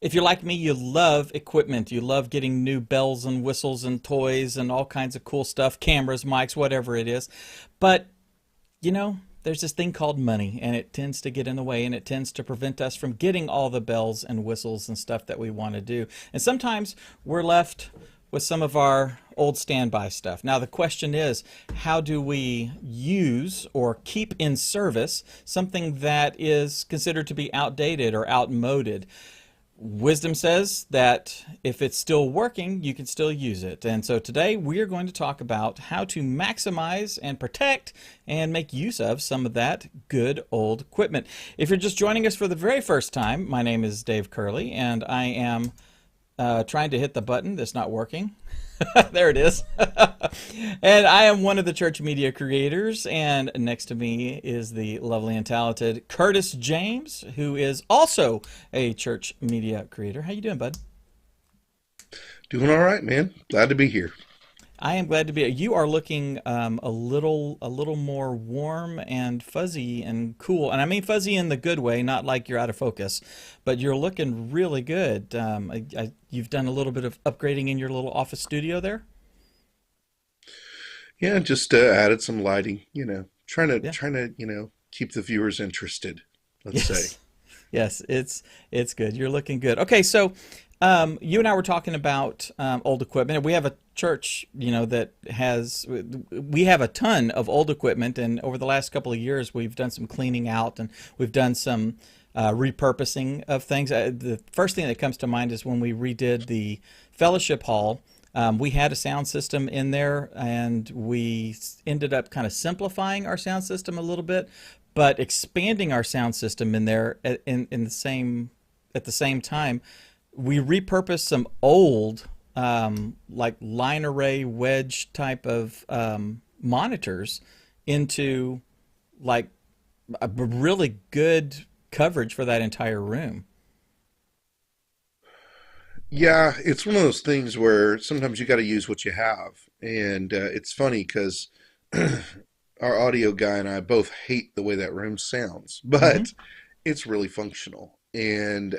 If you're like me, you love equipment. You love getting new bells and whistles and toys and all kinds of cool stuff, cameras, mics, whatever it is. But, there's this thing called money, and it tends to get in the way, and it tends to prevent us from getting all the bells and whistles and stuff that we want to do. And sometimes we're left with some of our old standby stuff. Now, the question is, how do we use or keep in service something that is considered to be outdated or outmoded? Wisdom says that if it's still working, you can still use it. And so today we're going to talk about how to maximize and protect and make use of some of that good old equipment. If you're just joining us for the very first time, my name is Dave Curley, and I am trying to hit the button that's not working. There it is. And I am one of the church media creators, and next to me is the lovely and talented Curtis James, who is also a church media creator. How you doing, bud? Doing all right, man. Glad to be here. I am glad to be. You are looking a little more warm and fuzzy and cool, and I mean fuzzy in the good way, not like you're out of focus, but you're looking really good. You've done a little bit of upgrading in your little office studio there. Yeah, just added some lighting. Trying to Yeah. keep the viewers interested. Let's say. Yes. Yes, it's good. You're looking good. Okay, so you and I were talking about old equipment. We have a church, that we have a ton of old equipment, and over the last couple of years, we've done some cleaning out and we've done some repurposing of things. The first thing that comes to mind is when we redid the fellowship hall. We had a sound system in there, and we ended up kind of simplifying our sound system a little bit, but expanding our sound system in there at the same time. We repurposed some old like line array wedge type of monitors into like a really good coverage for that entire room. Yeah, it's one of those things where sometimes you got to use what you have, and it's funny because our audio guy and I both hate the way that room sounds, Hmm. but it's really functional. And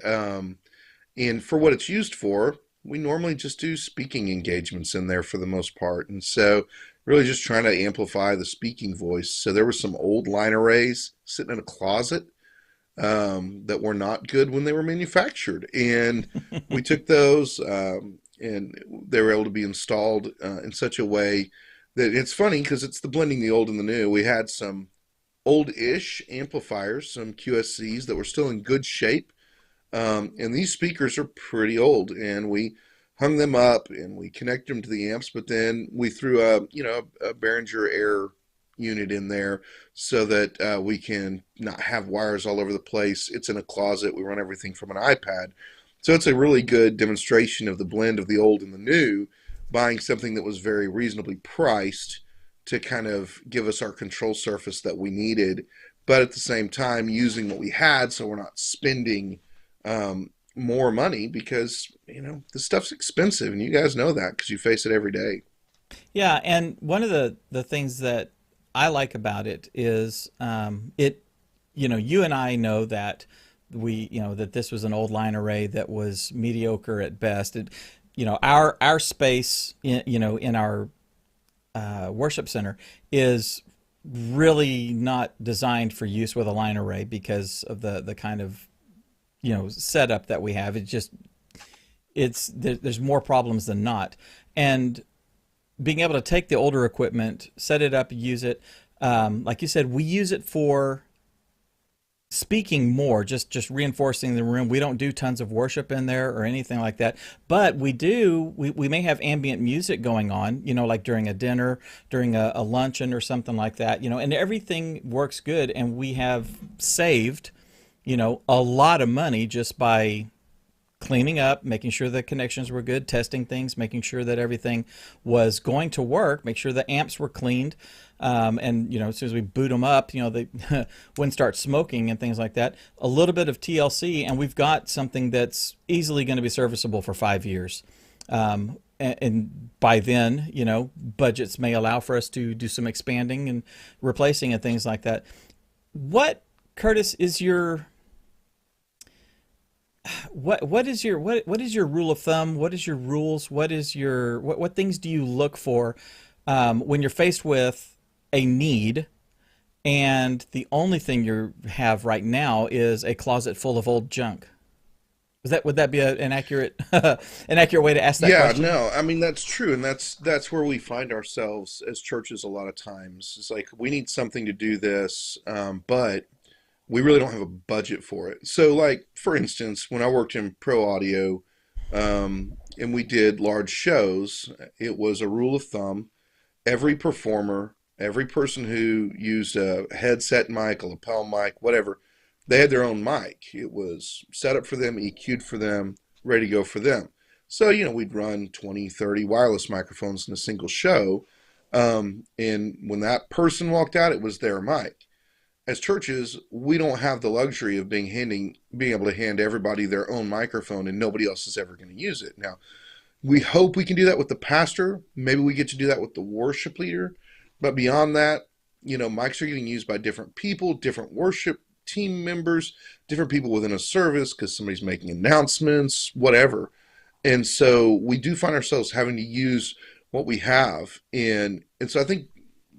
for what it's used for, we normally just do speaking engagements in there for the most part. And so really just trying to amplify the speaking voice. So there were some old line arrays sitting in a closet that were not good when they were manufactured. And we took those and they were able to be installed in such a way that it's funny because it's the blending the old and the new. We had some old-ish amplifiers, some QSCs that were still in good shape, and these speakers are pretty old, and we hung them up and we connected them to the amps, but then we threw a Behringer Air unit in there so that we can not have wires all over the place. It's in a closet. We run everything from an iPad. So it's a really good demonstration of the blend of the old and the new, buying something that was very reasonably priced to kind of give us our control surface that we needed, but at the same time using what we had so we're not spending more money because this stuff's expensive, and you guys know that because you face it every day. Yeah, and one of the things that I like about it is you and I know that that this was an old line array that was mediocre at best. Our space in our worship center is really not designed for use with a line array because of the kind of setup that we have. There's more problems than not, and being able to take the older equipment, set it up, use it, like you said, we use it for speaking more, just reinforcing the room. We don't do tons of worship in there or anything like that, but we may have ambient music going on, like during a dinner, during a luncheon or something like that, and everything works good, and we have saved a lot of money just by cleaning up, making sure the connections were good, testing things, making sure that everything was going to work, make sure the amps were cleaned, and as soon as we boot them up, they wouldn't start smoking and things like that. A little bit of TLC, and we've got something that's easily going to be serviceable for 5 years. And by then, budgets may allow for us to do some expanding and replacing and things like that. What, Curtis, is your what is your rule of thumb? What is your rules? What things do you look for when you're faced with a need and the only thing you have right now is a closet full of old junk? Would that be an accurate an accurate way to ask that Yeah, question? no, I mean that's true, and that's where we find ourselves as churches a lot of times. It's like we need something to do this, but we really don't have a budget for it. So, like for instance, when I worked in pro audio, and we did large shows, it was a rule of thumb: every performer, every person who used a headset mic, a lapel mic, whatever, they had their own mic. It was set up for them, EQ'd for them, ready to go for them. So, we'd run 20, 30 wireless microphones in a single show. And when that person walked out, it was their mic. As churches, we don't have the luxury of being able to hand everybody their own microphone and nobody else is ever going to use it. Now, we hope we can do that with the pastor. Maybe we get to do that with the worship leader. But beyond that, mics are getting used by different people, different worship team members, different people within a service because somebody's making announcements, whatever. And so we do find ourselves having to use what we have. And so I think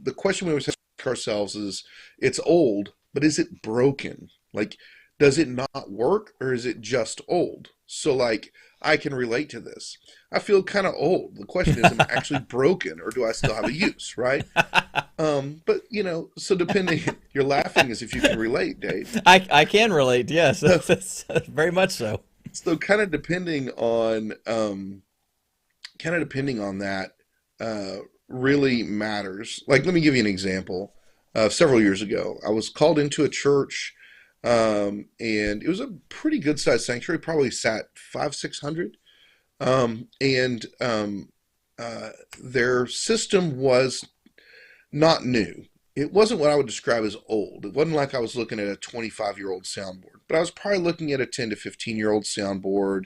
the question we always ask ourselves is it's old, but is it broken? Like, does it not work or is it just old? So, like, I can relate to this. I feel kind of old. The question is, am I actually broken or do I still have a use, right? But, so depending, you're laughing as if you can relate, Dave. I can relate. Yes, So, that's very much so. so kind of depending on that, uh, really matters. Like, let me give you an example. Several years ago, I was called into a church, and it was a pretty good sized sanctuary, probably sat five, 600. And their system was not new. It wasn't what I would describe as old. It wasn't like I was looking at a 25-year-old soundboard, but I was probably looking at a 10 to 15-year-old soundboard,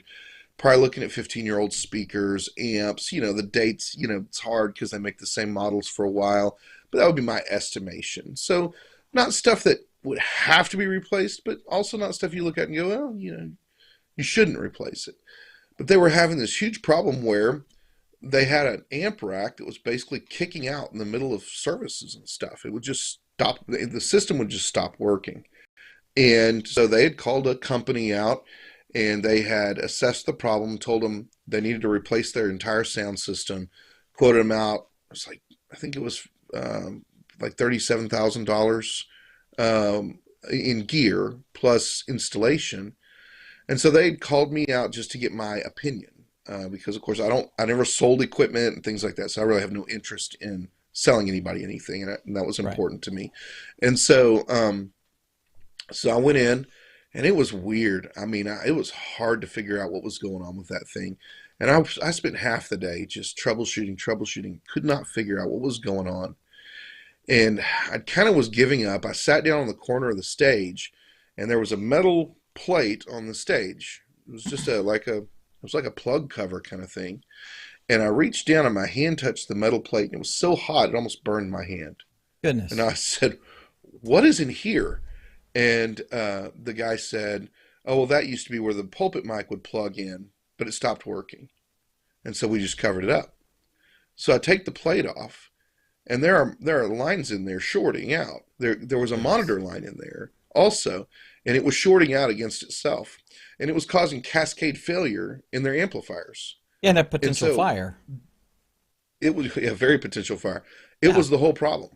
probably looking at 15-year-old speakers, amps. The dates, it's hard because they make the same models for a while, but that would be my estimation. So, not stuff that would have to be replaced, but also not stuff you look at and go, well, you shouldn't replace it. But they were having this huge problem where they had an amp rack that was basically kicking out in the middle of services and stuff. It would just stop, the system would just stop working. And so they had called a company out and they had assessed the problem, told them they needed to replace their entire sound system, quoted them out. It was like, I think it was like $37,000 in gear plus installation. And so they called me out just to get my opinion, because of course I never sold equipment and things like that, so I really have no interest in selling anybody anything, and that was Right. important to me. And so I went in, and it was weird. I mean, it was hard to figure out what was going on with that thing, and I spent half the day just troubleshooting, could not figure out what was going on, and I kind of was giving up. I sat down on the corner of the stage, and there was a metal plate on the stage. It was just it was like a plug cover kind of thing. And I reached down and my hand touched the metal plate, and it was so hot it almost burned my hand. And Goodness. I said, "What is in here?" And the guy said, "Oh, well, that used to be where the pulpit mic would plug in, but it stopped working, and so we just covered it up." So I take the plate off, and there are lines in there shorting out. There was a Goodness. monitor line in there also, and it was shorting out against itself, and it was causing cascade failure in their amplifiers. And a And potential so fire. it was a very potential fire. It Yeah. was the whole problem.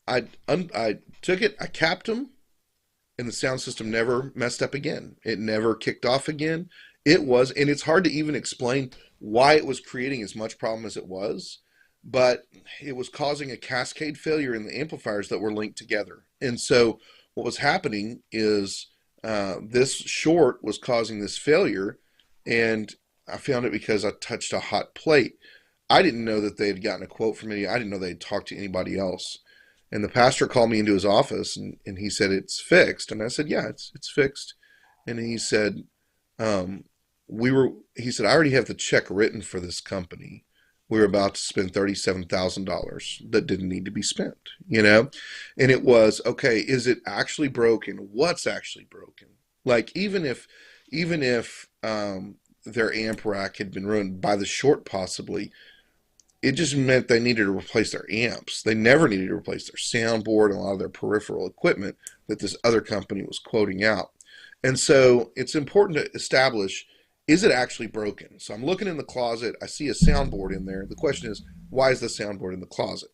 I took it, I capped them, and the sound system never messed up again. It never kicked off again. And it's hard to even explain why it was creating as much problem as it was, but it was causing a cascade failure in the amplifiers that were linked together. And so what was happening is this short was causing this failure, and I found it because I touched a hot plate. I didn't know that they had gotten a quote from me. I didn't know they'd talked to anybody else. And the pastor called me into his office, and he said, "It's fixed." And I said, "Yeah, it's fixed." And he said, um, he said, "I already have the check written for this company. We were about to spend $37,000 that didn't need to be spent. And it was, okay, is it actually broken? What's actually broken? Like, even if even if their amp rack had been ruined by the short, possibly, it just meant they needed to replace their amps. They never needed to replace their soundboard and a lot of their peripheral equipment that this other company was quoting out. And so it's important to establish, is it actually broken? So I'm looking in the closet, I see a soundboard in there. The question is, why is the soundboard in the closet?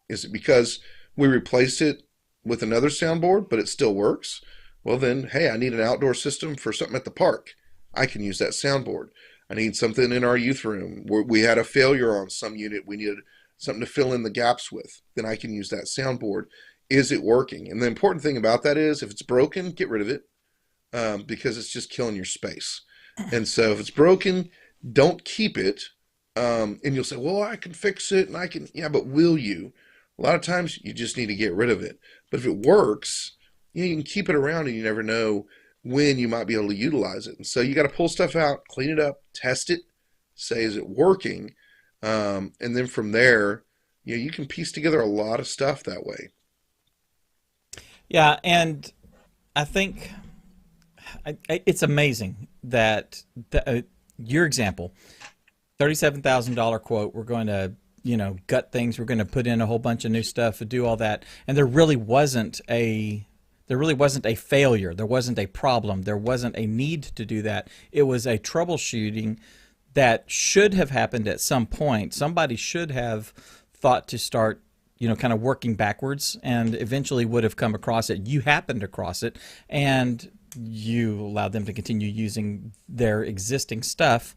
Is it because we replaced it with another soundboard, but it still works? Well, then, hey, I need an outdoor system for something at the park. I can use that soundboard. I need something in our youth room where we had a failure on some unit. We needed something to fill in the gaps with. Then I can use that soundboard. Is it working? And the important thing about that is if it's broken, get rid of it, because it's just killing your space. And so if it's broken, don't keep it. And you'll say, well, I can fix it and I can, yeah, but will you? A lot of times you just need to get rid of it. But if it works, you can keep it around and you never know when you might be able to utilize it. And so you got to pull stuff out, clean it up, test it, say, is it working? And then from there, you can piece together a lot of stuff that way. Yeah, and I think it's amazing that your example, $37,000 quote, we're going to, gut things, we're going to put in a whole bunch of new stuff and do all that. And there really wasn't a failure. There wasn't a problem. There wasn't a need to do that. It was a troubleshooting that should have happened at some point. Somebody should have thought to start, kind of working backwards and eventually would have come across it. You happened across it and you allowed them to continue using their existing stuff,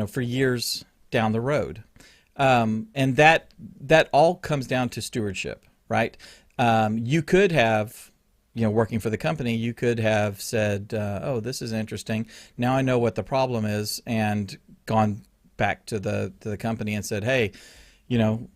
for years down the road. And that all comes down to stewardship, right? You could have, working for the company, you could have said, "Oh, this is interesting. Now I know what the problem is," and gone back to the company and said, "Hey,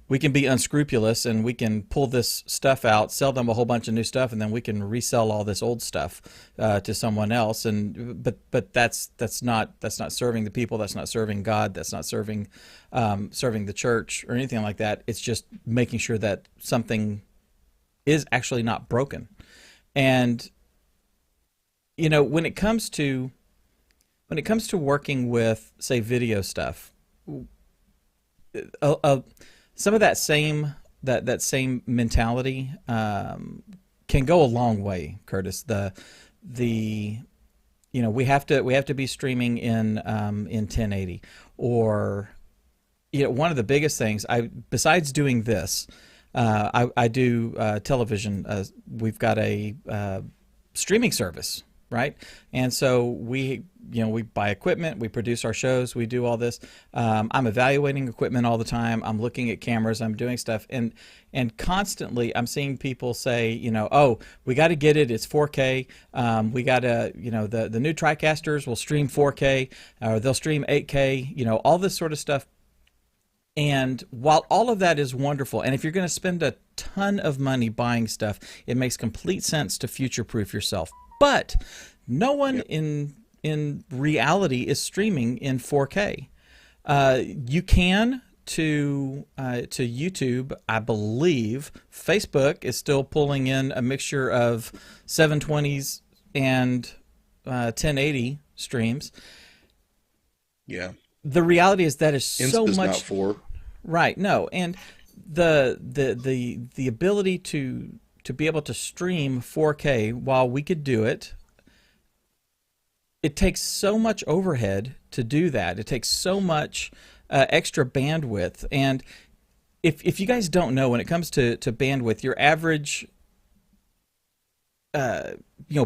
we can be unscrupulous and we can pull this stuff out, sell them a whole bunch of new stuff, and then we can resell all this old stuff to someone else." And but that's not serving the people. That's not serving God. That's not serving the church or anything like that. It's just making sure that something is actually not broken. And when it comes to working with, say, video stuff, some of that same mentality can go a long way, Curtis. The we have to be streaming in 1080, or one of the biggest things besides doing this. I do television. We've got a streaming service, right? And so we buy equipment, we produce our shows, we do all this. I'm evaluating equipment all the time. I'm looking at cameras, I'm doing stuff, and constantly I'm seeing people say, oh, we got to get it. It's 4K. We got to, the new TriCasters will stream 4K, or they'll stream 8K. All this sort of stuff. And while all of that is wonderful, and if you're going to spend a ton of money buying stuff, it makes complete sense to future-proof yourself. But no one in reality is streaming in 4K. You can to YouTube, I believe. Facebook is still pulling in a mixture of 720s and 1080 streams. Yeah. The reality is that is so Insta's much. not for. Right. No, and the ability to be able to stream 4K, while we could do it, it takes so much overhead to do that. It takes so much extra bandwidth. And if you guys don't know, when it comes to bandwidth, your average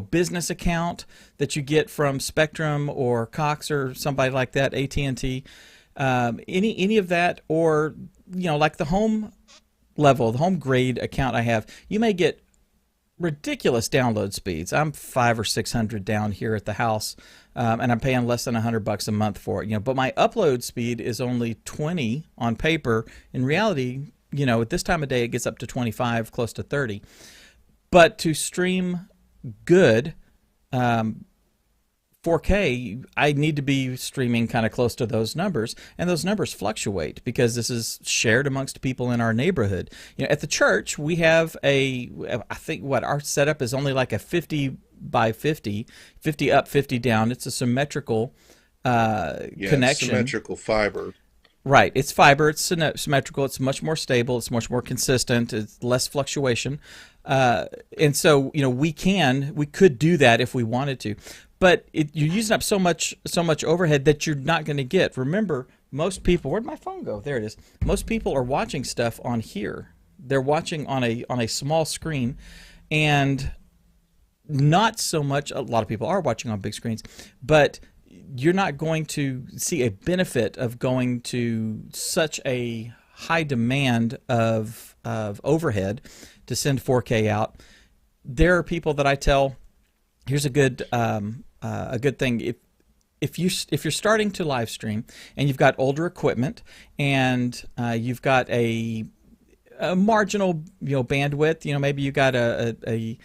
business account that you get from Spectrum or Cox or somebody like that, AT&T, any of that, or like the home level, the home grade account I have, you may get ridiculous download speeds. I'm 500 or 600 down here at the house, and I'm paying less than $100 a month for it. But my upload speed is only 20 on paper. In reality, at this time of day, it gets up to 25, close to 30. But to stream good 4K, I need to be streaming kind of close to those numbers, and those numbers fluctuate because this is shared amongst people in our neighborhood. At the church, we have I think our setup is only like a 50 by 50, 50 up, 50 down. It's a symmetrical Yeah, it's connection. symmetrical fiber. Right. It's fiber. It's symmetrical. It's much more stable. It's much more consistent. It's less fluctuation. And so, we could do that if we wanted to, but you're using up so much overhead that you're not going to get. Remember, most people, where'd my phone go? There it is. Most people are watching stuff on here. They're watching on a small screen, and not so much. A lot of people are watching on big screens, but you're not going to see a benefit of going to such a high demand of overhead to send 4K out. There are people that I tell, here's a good thing. If you're starting to live stream and you've got older equipment and you've got a marginal bandwidth, maybe you got an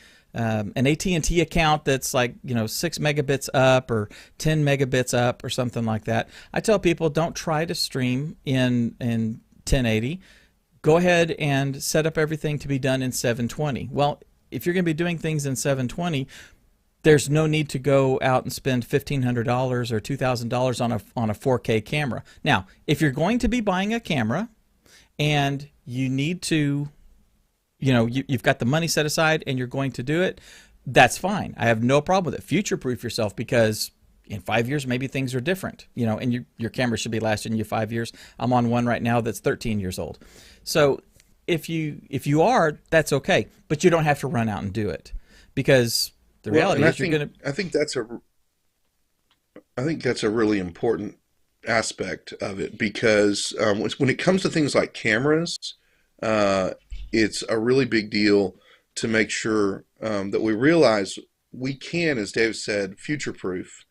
AT&T account that's like 6 megabits up or 10 megabits up or something like that. I tell people, don't try to stream in 1080. Go ahead and set up everything to be done in 720. Well, if you're going to be doing things in 720, there's no need to go out and spend $1,500 or $2,000 on a 4K camera. Now, if you're going to be buying a camera and you need to, you've got the money set aside and you're going to do it, that's fine. I have no problem with it. Future-proof yourself, because in 5 years maybe things are different, and your camera should be lasting you 5 years. I'm on one right now that's 13 years old. So if you are, that's okay, but you don't have to run out and do it, because the Well, reality and I is you're think going to. I think that's a really important aspect of it, because when it comes to things like cameras, uh, it's a really big deal to make sure that we realize we can, as Dave said, future proof.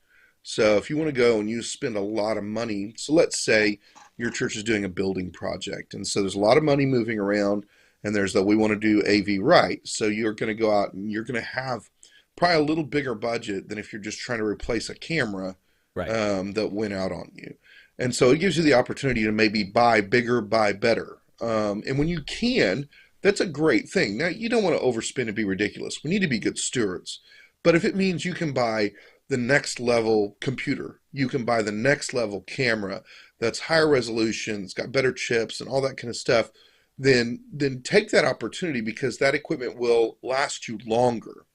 So if you want to go and you spend a lot of money, so let's say your church is doing a building project, and so there's a lot of money moving around, and there's that we want to do AV right. So you're going to go out and you're going to have probably a little bigger budget than if you're just trying to replace a camera Right. that went out on you. And so it gives you the opportunity to maybe buy bigger, buy better. And when you can, that's a great thing. Now, you don't want to overspend and be ridiculous. We need to be good stewards. But if it means you can buy the next level computer, you can buy the next level camera that's higher resolution, it's got better chips and all that kind of stuff, then take that opportunity, because that equipment will last you longer.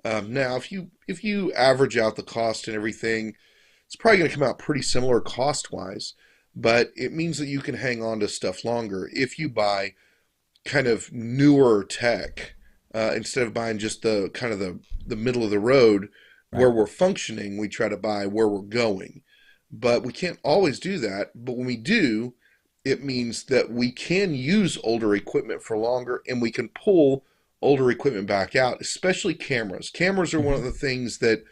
Now, if you average out the cost and everything, it's probably going to come out pretty similar cost wise, but it means that you can hang on to stuff longer if you buy kind of newer tech, instead of buying just the kind of the middle of the road Right. where we're functioning. We try to buy where we're going, but we can't always do that. But when we do, it means that we can use older equipment for longer, and we can pull older equipment back out, especially cameras. Cameras are one Hmm. of the things that,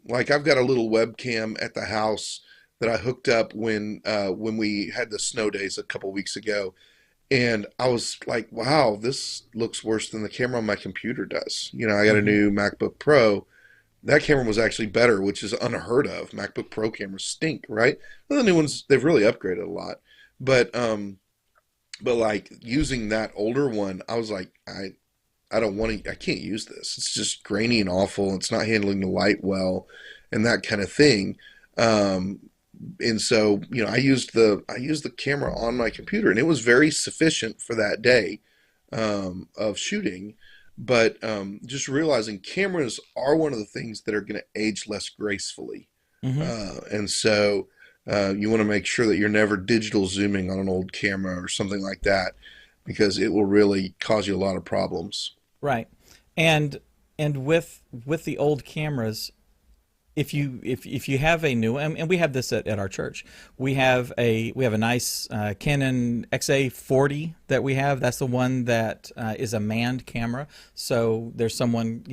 like I've got a little webcam at the house that I hooked up when we had the snow days a couple weeks ago, and I was like, wow, this looks worse than the camera on my computer does. I got a Hmm. new MacBook Pro. That camera was actually better, which is unheard of. MacBook Pro cameras stink, right? Well, the new ones, they've really upgraded a lot. But like using that older one, I was like, I don't want to, I can't use this. It's just grainy and awful. It's not handling the light well and that kind of thing. Um, and so, I used the camera on my computer, and it was very sufficient for that day of shooting. But just realizing cameras are one of the things that are going to age less gracefully. Hmm. And so you want to make sure that you're never digital zooming on an old camera or something like that, because it will really cause you a lot of problems. Right. And with the old cameras, if you have a new, and we have this at our church, we have a nice Canon XA40 that we have. That's the one that is a manned camera. So there's someone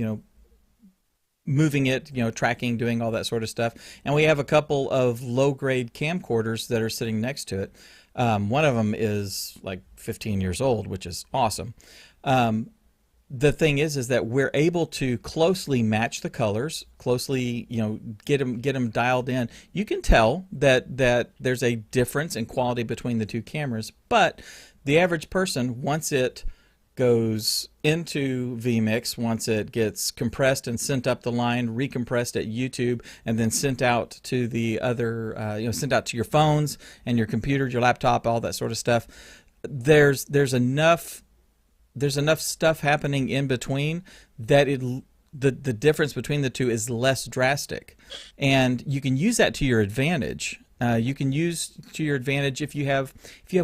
moving it, tracking, doing all that sort of stuff. And we have a couple of low grade camcorders that are sitting next to it. One of them is like 15 years old, which is awesome. Um, the thing is that we're able to closely match the colors, closely, get them dialed in. You can tell that there's a difference in quality between the two cameras, but the average person wants it goes into vmix once it gets compressed and sent up the line, recompressed at YouTube, and then sent out to the other sent out to your phones and your computer, your laptop, all that sort of stuff. There's enough stuff happening in between that the difference between the two is less drastic, and you can use that to your advantage. You can use to your advantage if you have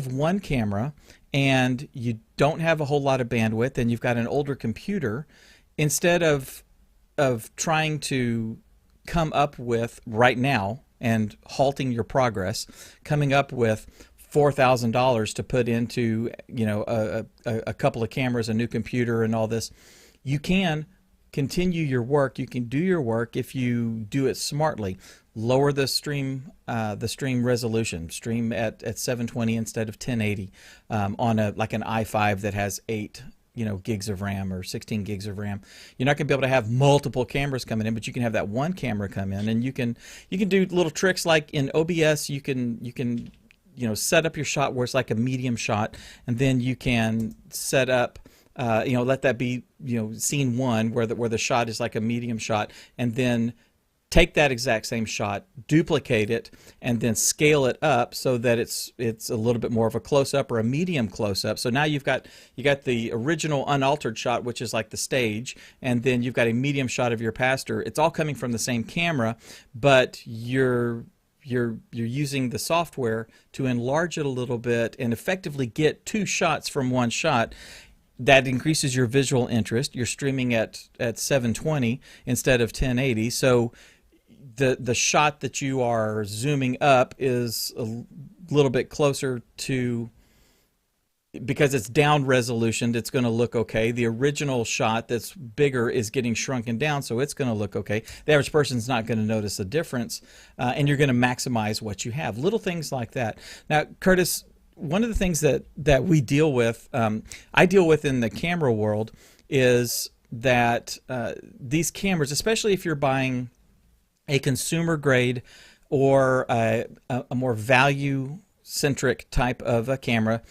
one camera and you don't have a whole lot of bandwidth and you've got an older computer. Instead of trying to come up with right now and halting your progress, coming up with $4,000 to put into a couple of cameras, a new computer, and all this, you can continue your work. You can do your work if you do it smartly. Lower the stream resolution. Stream at 720 instead of 1080 on an i5 that has 8 gigs of RAM or 16 gigs of RAM. You're not going to be able to have multiple cameras coming in, but you can have that one camera come in, and you can do little tricks like in OBS. You can set up your shot where it's like a medium shot, and then you can set up let that be scene one where the shot is like a medium shot, and then take that exact same shot, duplicate it, and then scale it up so that it's a little bit more of a close-up or a medium close-up. So now you got the original unaltered shot, which is like the stage, and then you've got a medium shot of your pastor. It's all coming from the same camera, but you're using the software to enlarge it a little bit and effectively get two shots from one shot. That increases your visual interest. You're streaming at 720 instead of 1080, so the shot that you are zooming up is a little bit closer to, because it's down resolution, it's going to look okay. The original shot that's bigger is getting shrunken down, so it's going to look okay. The average person's not going to notice a difference, and you're going to maximize what you have. Little things like that. Now, Curtis, one of the things that we deal with, I deal with in the camera world, is that these cameras, especially if you're buying a consumer grade or a more value centric type of a camera,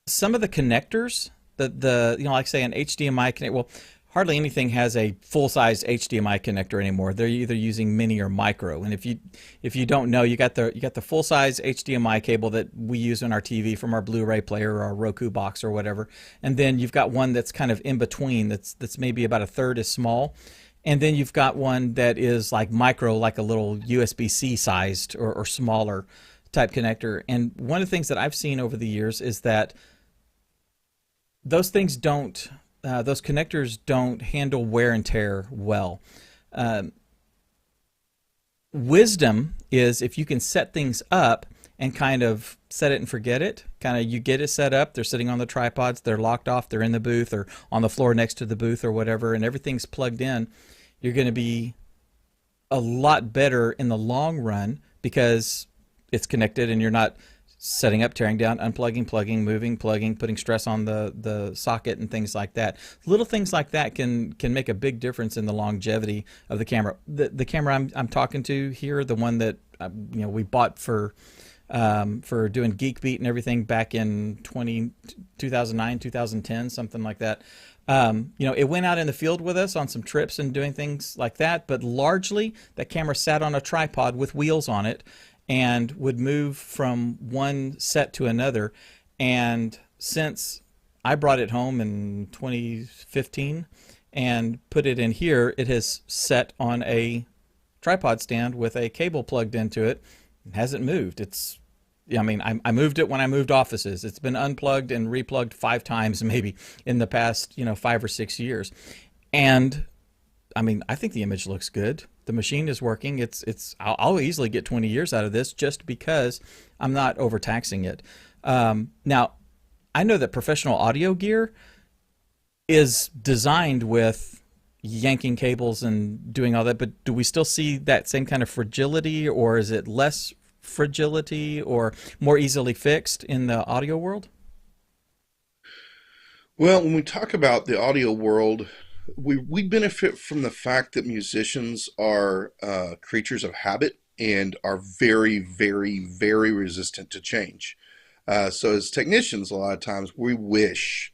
some of the connectors, like say an HDMI connector, well, hardly anything has a full-size HDMI connector anymore. They're either using mini or micro. And if you don't know, you got the full-size HDMI cable that we use on our TV from our Blu-ray player or our Roku box or whatever. And then you've got one that's kind of in between, that's maybe about a third as small. And then you've got one that is like micro, like a little USB-C sized or smaller type connector. And one of the things that I've seen over the years is that those connectors don't handle wear and tear well. Wisdom is if you can set things up and kind of set it and forget it. Kind of you get it set up, they're sitting on the tripods, they're locked off, they're in the booth or on the floor next to the booth or whatever, and everything's plugged in. You're going to be a lot better in the long run because it's connected and you're not setting up, tearing down, unplugging, plugging, moving, plugging, putting stress on the socket and things like that. Little things like that can make a big difference in the longevity of the camera. The camera I'm talking to here, the one that we bought for doing Geek Beat and everything back in 2009, 2010, something like that. It went out in the field with us on some trips and doing things like that, but largely that camera sat on a tripod with wheels on it and would move from one set to another. And since I brought it home in 2015 and put it in here, it has set on a tripod stand with a cable plugged into it. It hasn't moved. I moved it when I moved offices. It's been unplugged and replugged 5 times maybe in the past 5 or 6 years. And I think the image looks good. The machine is working. I'll easily get 20 years out of this just because I'm not overtaxing it. Now, I know that professional audio gear is designed with yanking cables and doing all that, but do we still see that same kind of fragility, or is it less fragility or more easily fixed in the audio world? Well, when we talk about the audio world, we benefit from the fact that musicians are creatures of habit and are very, very, very resistant to change. So as technicians, a lot of times we wish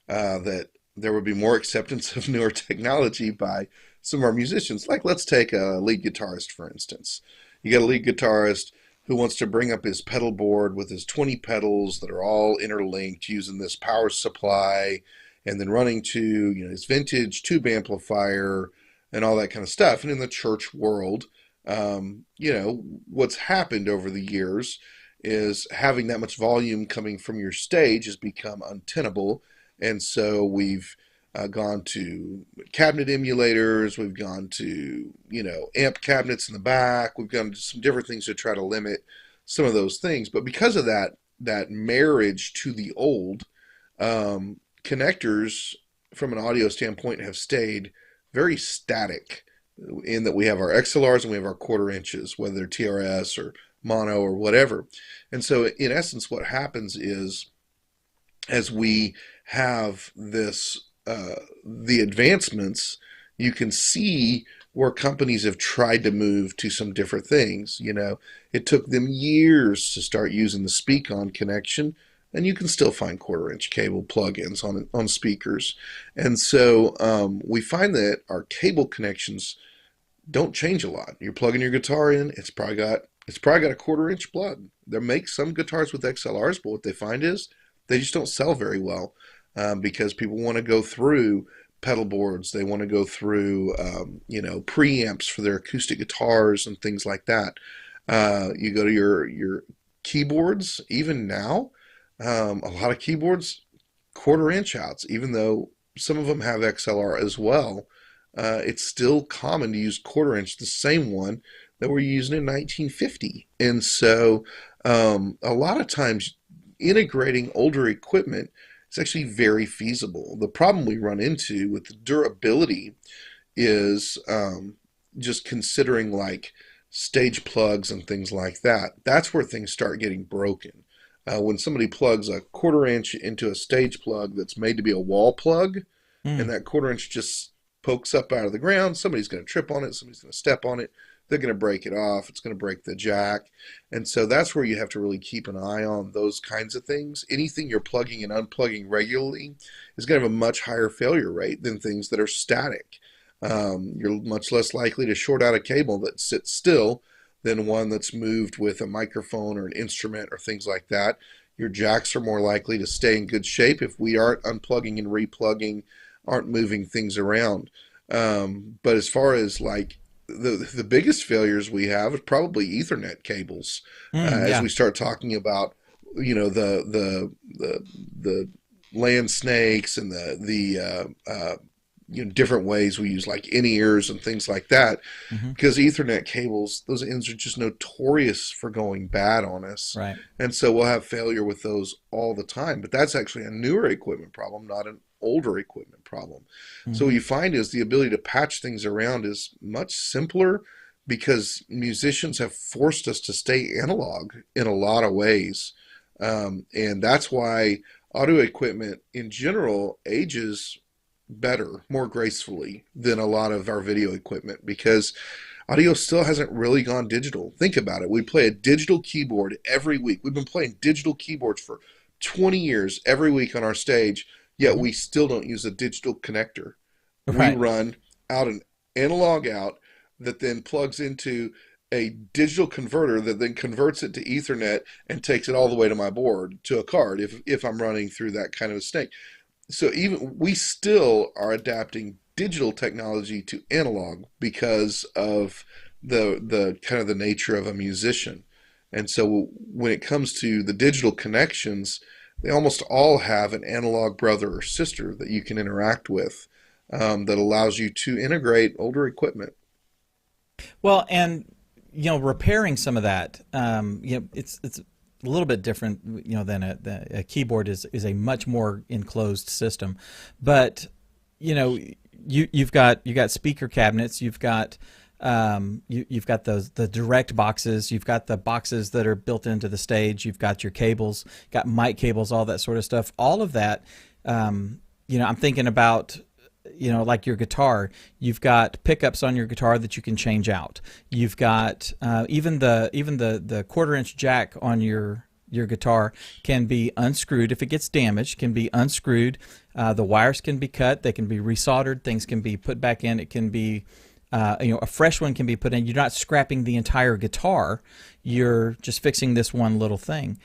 that there would be more acceptance of newer technology by some of our musicians. Like, let's take a lead guitarist, for instance. You got a lead guitarist who wants to bring up his pedal board with his 20 pedals that are all interlinked using this power supply and then running to, his vintage tube amplifier and all that kind of stuff. And in the church world, what's happened over the years is having that much volume coming from your stage has become untenable. And so we've gone to cabinet emulators, we've gone to, amp cabinets in the back, we've gone to some different things to try to limit some of those things. But because of that marriage to the old, connectors from an audio standpoint have stayed very static in that we have our XLRs and we have our quarter inches, whether they're TRS or mono or whatever. And so in essence, what happens is as we have the advancements, you can see where companies have tried to move to some different things. It took them years to start using the speak-on connection, and you can still find quarter-inch cable plugins on speakers. And so we find that our cable connections don't change a lot. You're plugging your guitar in, it's probably got a quarter-inch plug. They make some guitars with XLRs, but what they find is they just don't sell very well because people want to go through pedal boards. They want to go through, preamps for their acoustic guitars and things like that. You go to your keyboards, even now, a lot of keyboards, quarter-inch outs, even though some of them have XLR as well. It's still common to use quarter-inch, the same one that we're using in 1950. And so a lot of times integrating older equipment is actually very feasible. The problem we run into with the durability is just considering like stage plugs and things like that. That's where things start getting broken. When somebody plugs a quarter-inch into a stage plug that's made to be a wall plug, and that quarter-inch just pokes up out of the ground, somebody's going to trip on it, somebody's going to step on it, they're going to break it off, it's going to break the jack. And so that's where you have to really keep an eye on those kinds of things. Anything you're plugging and unplugging regularly is going to have a much higher failure rate than things that are static. You're much less likely to short out a cable that sits still than one that's moved with a microphone or an instrument or things like that. Your jacks are more likely to stay in good shape if we aren't unplugging and replugging, aren't moving things around. But as far as like the biggest failures we have is probably Ethernet cables. As Yeah. we start talking about, the land snakes and the different ways we use like in-ears and things like that, Hmm. because Ethernet cables, those ends are just notorious for going bad on us. Right. And so we'll have failure with those all the time. But that's actually a newer equipment problem, not an older equipment problem. So what Hmm. you find is the ability to patch things around is much simpler because musicians have forced us to stay analog in a lot of ways. And that's why audio equipment in general ages better, more gracefully than a lot of our video equipment because audio still hasn't really gone digital. Think about it. We play a digital keyboard every week. We've been playing digital keyboards for 20 years every week on our stage, yet Hmm. we still don't use a digital connector. We Right. run out an analog out that then plugs into a digital converter that then converts it to Ethernet and takes it all the way to my board to a card if I'm running through that kind of a snake. So even we still are adapting digital technology to analog because of the kind of the nature of a musician. And so when it comes to the digital connections, they almost all have an analog brother or sister that you can interact with that allows you to integrate older equipment. Well, and repairing some of that, it's a little bit different, than a keyboard is a much more enclosed system, but you've got speaker cabinets, you've got the direct boxes, you've got the boxes that are built into the stage, you've got your cables, got mic cables, all that sort of stuff, all of that. I'm thinking about like your guitar, you've got pickups on your guitar that you can change out. You've got even the quarter-inch jack on your your guitar can be unscrewed if it gets damaged. Can be unscrewed. The wires can be cut. They can be resoldered. Things can be put back in. It can be a fresh one can be put in. You're not scrapping the entire guitar. You're just fixing this one little thing.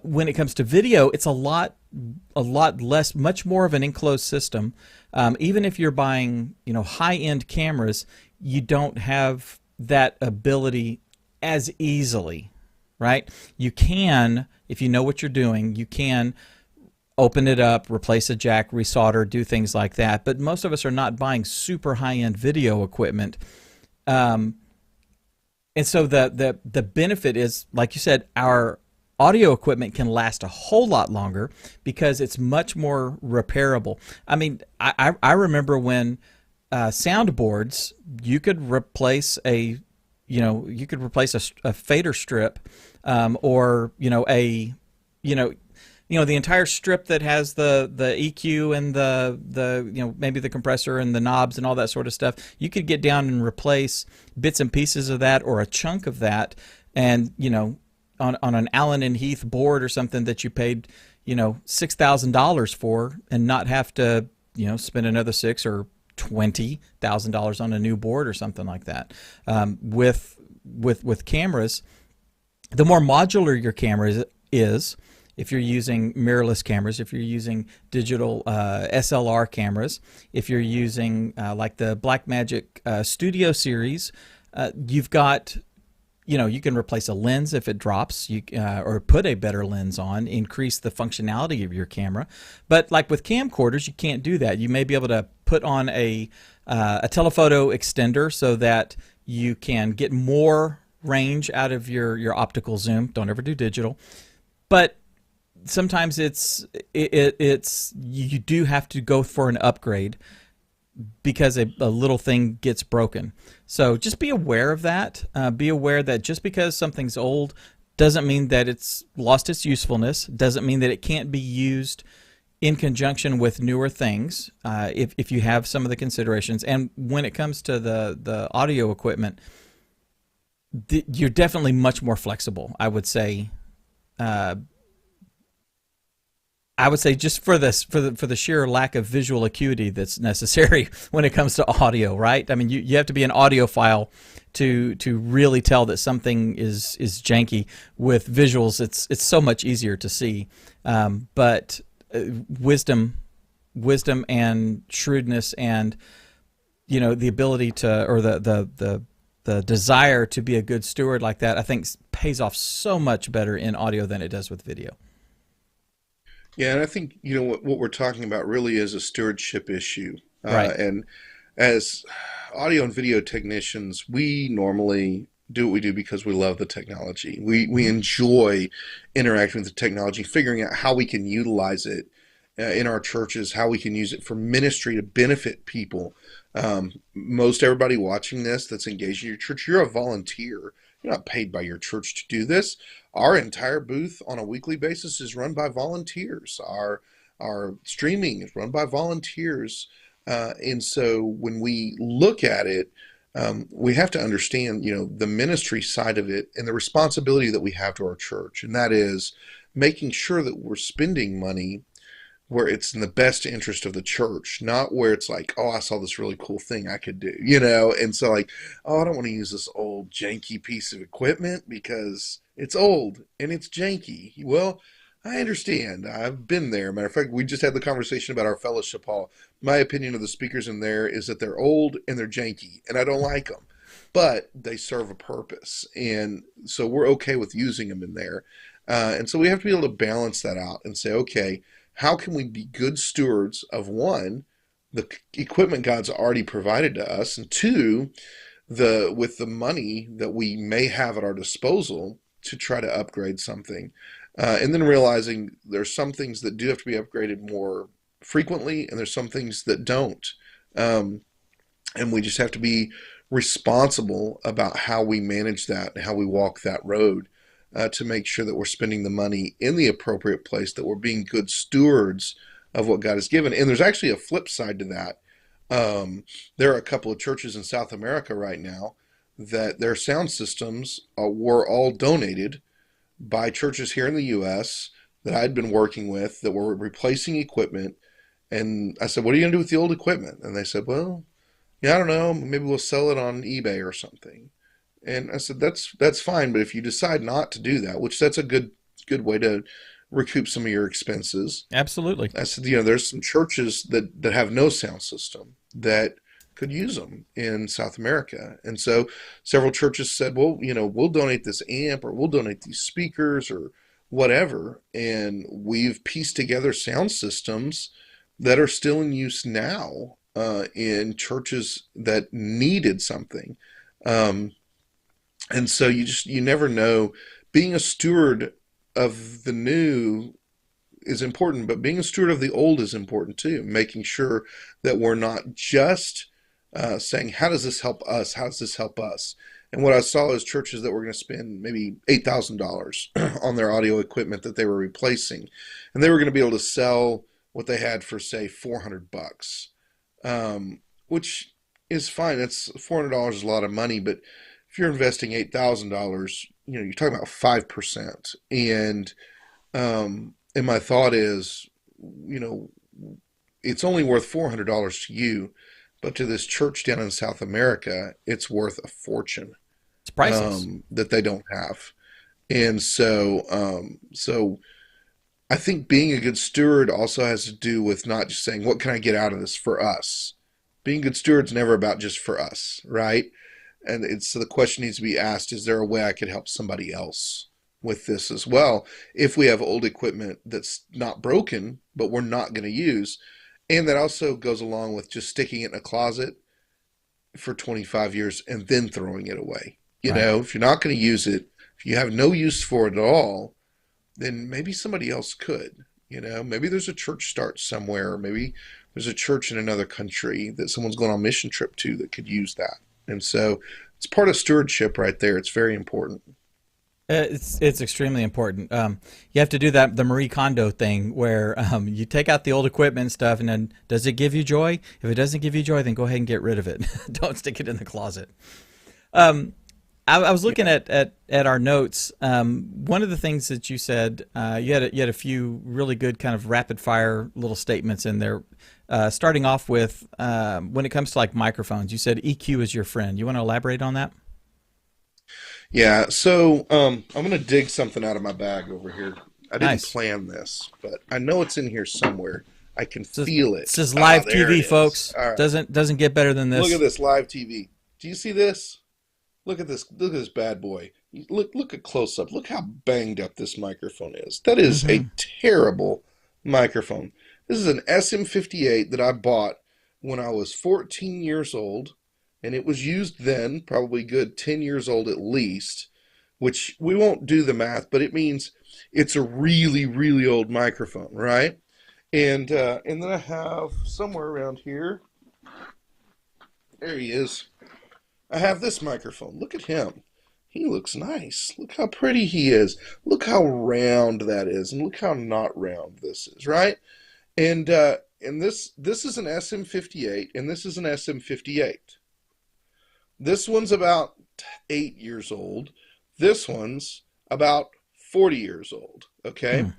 When it comes to video, it's a lot less, much more of an enclosed system. Even if you're buying, high-end cameras, you don't have that ability as easily, right? You can, if you know what you're doing, you can open it up, replace a jack, resolder, do things like that. But most of us are not buying super high-end video equipment. And so the benefit is, like you said, our audio equipment can last a whole lot longer because it's much more repairable. I mean, I remember when soundboards, you could replace a fader strip, or the entire strip that has the EQ and the maybe the compressor and the knobs and all that sort of stuff. You could get down and replace bits and pieces of that or a chunk of that, and on an Allen and Heath board or something that you paid $6,000 for, and not have to spend another $6,000 or $20,000 on a new board or something like that. With cameras, the more modular your camera is, if you're using mirrorless cameras, if you're using digital SLR cameras, if you're using like the Blackmagic Studio series, you've got, you can replace a lens if it drops, or put a better lens on, increase the functionality of your camera. But like with camcorders, you can't do that. You may be able to put on a telephoto extender so that you can get more range out of your optical zoom. Don't ever do digital. But sometimes it's you do have to go for an upgrade because a little thing gets broken. So just be aware of that. Be aware that just because something's old doesn't mean that it's lost its usefulness. Doesn't mean that it can't be used in conjunction with newer things, if you have some of the considerations. And when it comes to the audio equipment, you're definitely much more flexible, I would say. Just for the sheer lack of visual acuity that's necessary when it comes to audio, right? I mean, you have to be an audiophile to really tell that something is janky. With visuals, it's so much easier to see. But wisdom and shrewdness, and the ability to, or the desire to be a good steward like that, I think pays off so much better in audio than it does with video. Yeah, and I think what we're talking about really is a stewardship issue. Right. And as audio and video technicians, we normally do what we do because we love the technology. We enjoy interacting with the technology, figuring out how we can utilize it in our churches, how we can use it for ministry to benefit people. Most everybody watching this that's engaged in your church, you're a volunteer. You're not paid by your church to do this. Our entire booth on a weekly basis is run by volunteers. Our streaming is run by volunteers. And so when we look at it, we have to understand, the ministry side of it and the responsibility that we have to our church. And that is making sure that we're spending money where it's in the best interest of the church, not where it's like, oh, I saw this really cool thing I could do, and so like, oh, I don't want to use this old janky piece of equipment because it's old and it's janky. Well, I understand. I've been there. Matter of fact, we just had the conversation about our fellowship hall. My opinion of the speakers in there is that they're old and they're janky, and I don't like them, but they serve a purpose, and so we're okay with using them in there. And so we have to be able to balance that out and say, okay, how can we be good stewards of, one, the equipment God's already provided to us, and two, with the money that we may have at our disposal to try to upgrade something, and then realizing there's some things that do have to be upgraded more frequently, and there's some things that don't, and we just have to be responsible about how we manage that and how we walk that road. To make sure that we're spending the money in the appropriate place, that we're being good stewards of what God has given. And there's actually a flip side to that. There are a couple of churches in South America right now that their sound systems were all donated by churches here in the U.S. that I'd been working with that were replacing equipment. And I said, "What are you going to do with the old equipment?" And they said, "Well, yeah, I don't know. Maybe we'll sell it on eBay or something." And I said, "That's fine, but if you decide not to do that, which that's a good way to recoup some of your expenses." Absolutely. I said, there's some churches that have no sound system that could use them in South America. And so several churches said, "Well, we'll donate this amp or we'll donate these speakers or whatever." And we've pieced together sound systems that are still in use now in churches that needed something. Um, and so you never know. Being a steward of the new is important, but being a steward of the old is important too. Making sure that we're not just saying, "How does this help us? How does this help us?" And what I saw is churches that were going to spend maybe $8,000 on their audio equipment that they were replacing, and they were going to be able to sell what they had for say $400, which is fine. That's $400 is a lot of money, but if you're investing $8,000, you're talking about 5%. And my thought is, you know, it's only worth $400 to you, but to this church down in South America, it's worth a fortune It's priceless. that they don't have. And so I think being a good steward also has to do with not just saying, "What can I get out of this for us?" Being a good steward is never about just for us, right? And so the question needs to be asked, is there a way I could help somebody else with this as well? If we have old equipment that's not broken, but we're not going to use, and that also goes along with just sticking it in a closet for 25 years and then throwing it away. Right. If you're not going to use it, if you have no use for it at all, then maybe somebody else could. Maybe there's a church start somewhere, or maybe there's a church in another country that someone's going on a mission trip to that could use that. And so it's part of stewardship right there. It's very important. It's extremely important. You have to do the Marie Kondo thing where you take out the old equipment and stuff, and then does it give you joy? If it doesn't give you joy, then go ahead and get rid of it. Don't stick it in the closet. Um, I was looking Yeah. at our notes. One of the things that you said, you had a few really good kind of rapid fire little statements in there. Starting off with when it comes to like microphones, you said EQ is your friend. You want to elaborate on that? Yeah. So I'm going to dig something out of my bag over here. I didn't Nice. plan this, but I know it's in here somewhere. I can This is, feel this it. is Ah, live there it TV, is. folks. All right. Doesn't get better than Look this. at this live TV. Do you see this? Look at this. Look at this bad boy. Look at close up. Look how banged up this microphone is. That is Hmm. a terrible microphone. This is an SM58 that I bought when I was 14 years old, and it was used then, probably good 10 years old at least, which we won't do the math, but it means it's a really, really old microphone, right? And then I have somewhere around here, there he is. I have this microphone. Look at him. He looks nice. Look how pretty he is. Look how round that is, and look how not round this is, right? And this is an SM58, and this is an SM58. This one's about 8 years old. This one's about 40 years old. Okay, Hmm.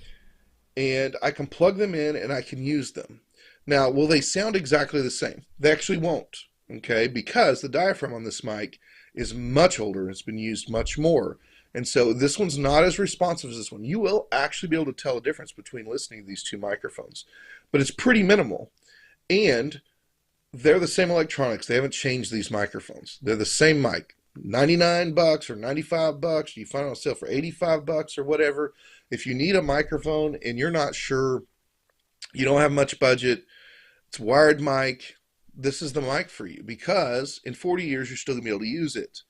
and I can plug them in and I can use them. Now, will they sound exactly the same? They actually won't, okay, because the diaphragm on this mic is much older and it's been used much more. And so this one's not as responsive as this one. You will actually be able to tell a difference between listening to these two microphones, but it's pretty minimal. And they're the same electronics. They haven't changed these microphones. They're the same mic. $99 or $95. You find it on sale for $85 or whatever. If you need a microphone and you're not sure, you don't have much budget, it's a wired mic, this is the mic for you because in 40 years you're still going to be able to use it.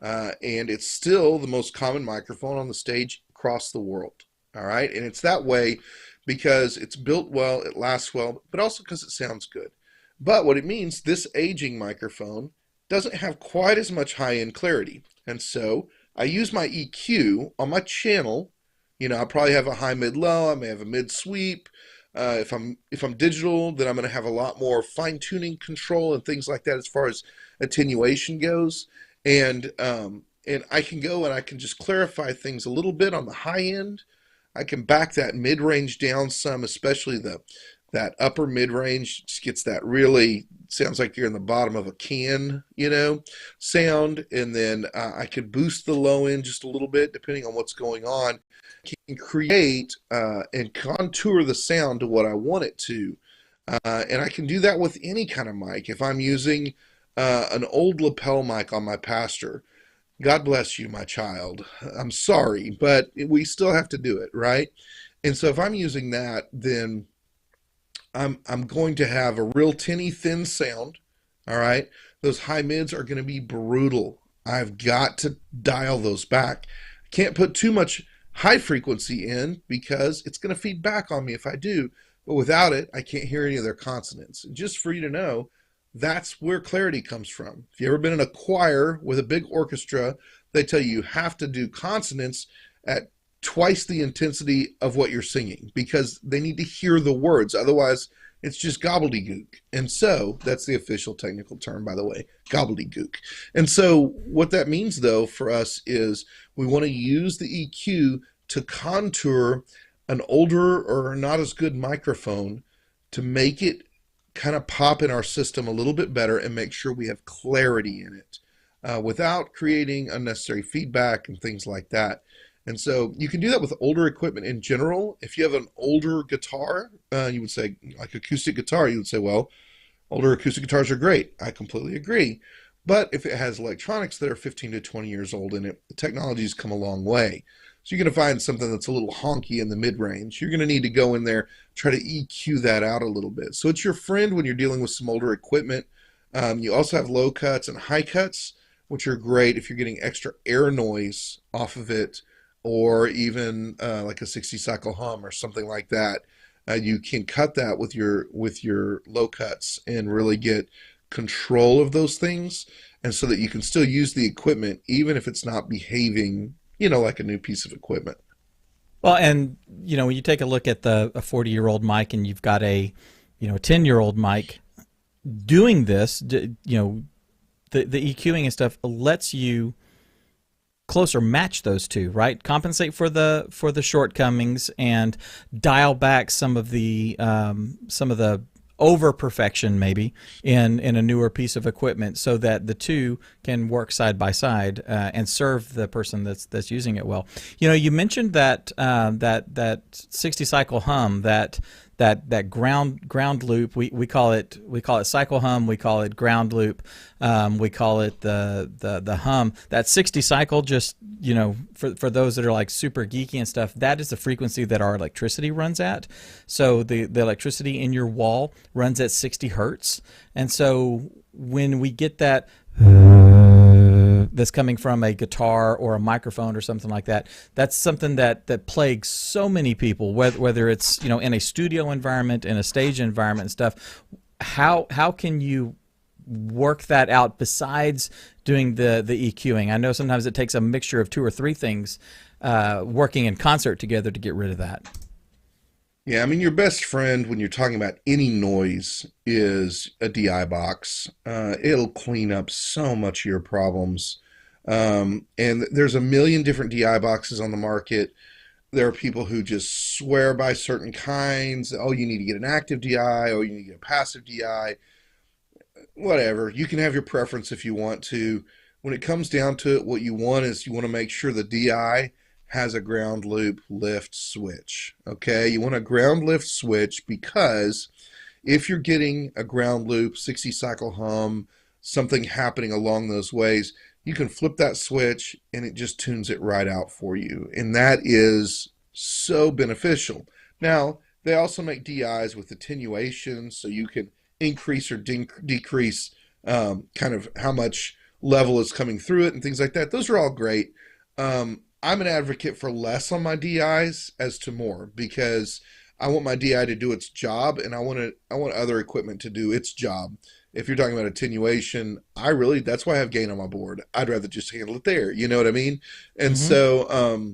And it's still the most common microphone on the stage across the world. All right. And it's that way because it's built well, it lasts well, but also because it sounds good. But what it means, this aging microphone doesn't have quite as much high end clarity. And so I use my EQ on my channel. I probably have a high, mid, low. I may have a mid sweep. If I'm digital, then I'm going to have a lot more fine tuning control and things like that as far as attenuation goes. And And I can go and I can just clarify things a little bit on the high end. I can back that mid range down some, especially the that upper mid range just gets that really sounds like you're in the bottom of a can, sound. And then I could boost the low end just a little bit depending on what's going on. Can create and contour the sound to what I want it to. And I can do that with any kind of mic. If I'm using an old lapel mic on my Pastor, God bless you, my child. I'm sorry, but we still have to do it, right? And so if I'm using that, then I'm going to have a real tinny thin sound. All right. Those high mids are going to be brutal. I've got to dial those back. Can't put too much high frequency in because it's going to feed back on me if I do. But without it, I can't hear any of their consonants. And just for you to know, that's where clarity comes from. If you've ever been in a choir with a big orchestra, they tell you have to do consonants at twice the intensity of what you're singing because they need to hear the words. Otherwise, it's just gobbledygook. And so that's the official technical term, by the way, gobbledygook. And so what that means, though, for us is we want to use the EQ to contour an older or not as good microphone to make it kind of pop in our system a little bit better and make sure we have clarity in it without creating unnecessary feedback and things like that. And so you can do that with older equipment in general. If you have an older guitar, you would say, like acoustic guitar, you would say, well, older acoustic guitars are great. I completely agree. But if it has electronics that are 15 to 20 years old in it, the technology's come a long way. So you're going to find something that's a little honky in the mid-range. You're going to need to go in there, try to EQ that out a little bit. So it's your friend when you're dealing with some older equipment. You also have low cuts and high cuts, which are great if you're getting extra air noise off of it, or even like a 60 cycle hum or something like that. You can cut that with your low cuts and really get control of those things, and so that you can still use the equipment even if it's not behaving, like a new piece of equipment. Well, and when you take a look at a 40-year-old mic and you've got a 10-year-old mic doing this, the EQing and stuff lets you closer match those two, right? Compensate for the shortcomings and dial back some of the over perfection maybe in a newer piece of equipment so that the two can work side by side and serve the person that's using it well. You mentioned that that 60 cycle hum, that ground loop. We call it cycle hum. We call it ground loop. We call it the hum. That 60 cycle, just for those that are like super geeky and stuff, that is the frequency that our electricity runs at. So the electricity in your wall runs at 60 hertz, and so when we get that that's coming from a guitar or a microphone or something like that, that's something that plagues so many people, whether it's in a studio environment, in a stage environment and stuff. How can you work that out besides doing the EQing? I know sometimes it takes a mixture of two or three things working in concert together to get rid of that. Yeah, I mean, your best friend when you're talking about any noise is a DI box. It'll clean up so much of your problems. And there's a million different DI boxes on the market. There are people who just swear by certain kinds. Oh, you need to get an active DI. Oh, you need to get a passive DI. Whatever. You can have your preference if you want to. When it comes down to it, what you want is you want to make sure the DI has a ground loop lift switch. Okay, you want a ground lift switch because if you're getting a ground loop, 60 cycle hum, something happening along those ways, you can flip that switch and it just tunes it right out for you. And that is so beneficial. Now, they also make DIs with attenuation, so you can increase or decrease kind of how much level is coming through it and things like that. Those are all great. I'm an advocate for less on my DIs as to more because I want my DI to do its job and I want other equipment to do its job. If you're talking about attenuation, that's why I have gain on my board. I'd rather just handle it there. You know what I mean? And Mm-hmm.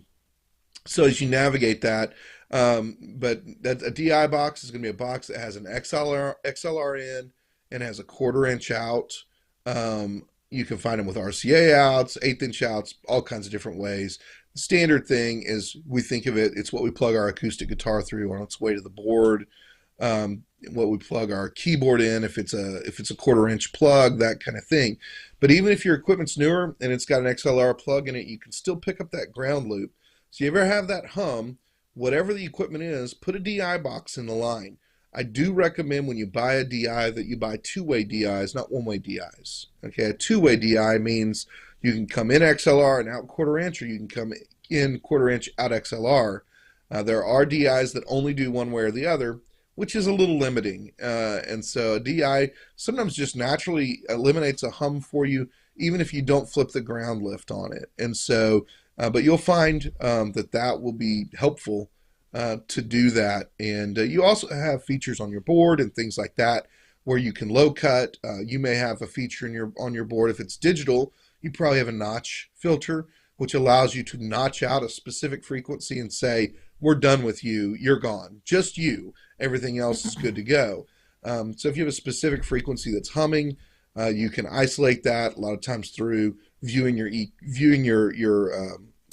so as you navigate that, but that a DI box is going to be a box that has an XLR in and has a 1/4 inch out. You can find them with RCA outs, eighth inch outs, all kinds of different ways. The standard thing is we think of it, it's what we plug our acoustic guitar through on its way to the board. What we plug our keyboard in, if it's a quarter-inch plug, that kind of thing. But even if your equipment's newer and it's got an XLR plug in it, you can still pick up that ground loop. So you ever have that hum, whatever the equipment is, put a DI box in the line. I do recommend when you buy a DI that you buy two-way DIs, not one-way DIs. Okay, a two-way DI means you can come in XLR and out quarter inch, or you can come in quarter inch out XLR. There are DIs that only do one way or the other, which is a little limiting. And so a DI sometimes just naturally eliminates a hum for you, even if you don't flip the ground lift on it. And so, but you'll find that will be helpful to do that. And you also have features on your board and things like that where you can low cut. You may have a feature on your board. If it's digital, you probably have a notch filter, which allows you to notch out a specific frequency and say, we're done with you, you're gone, just you. Everything else is good to go. So if you have a specific frequency that's humming, you can isolate that a lot of times through viewing your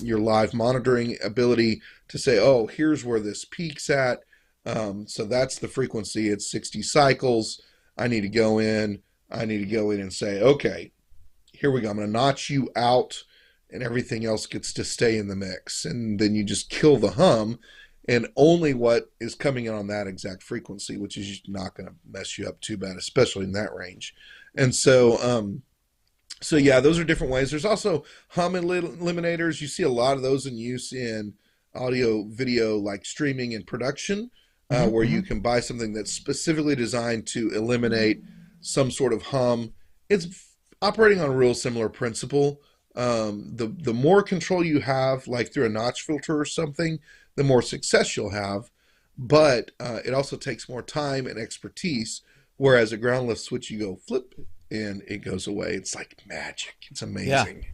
live monitoring ability to say, oh, here's where this peaks at. So that's the frequency. It's 60 cycles. I need to go in and say, okay, here we go. I'm going to notch you out, and everything else gets to stay in the mix. And then you just kill the hum, and only what is coming in on that exact frequency, which is not going to mess you up too bad, especially in that range. And so, yeah, those are different ways. There's also hum eliminators. You see a lot of those in use in audio, video, like streaming and production, where you can buy something that's specifically designed to eliminate some sort of hum. It's operating on a real similar principle. The more control you have, like through a notch filter or something, the more success you'll have. But it also takes more time and expertise, whereas a ground lift switch, you go flip and it goes away. It's like magic. It's amazing. Yeah.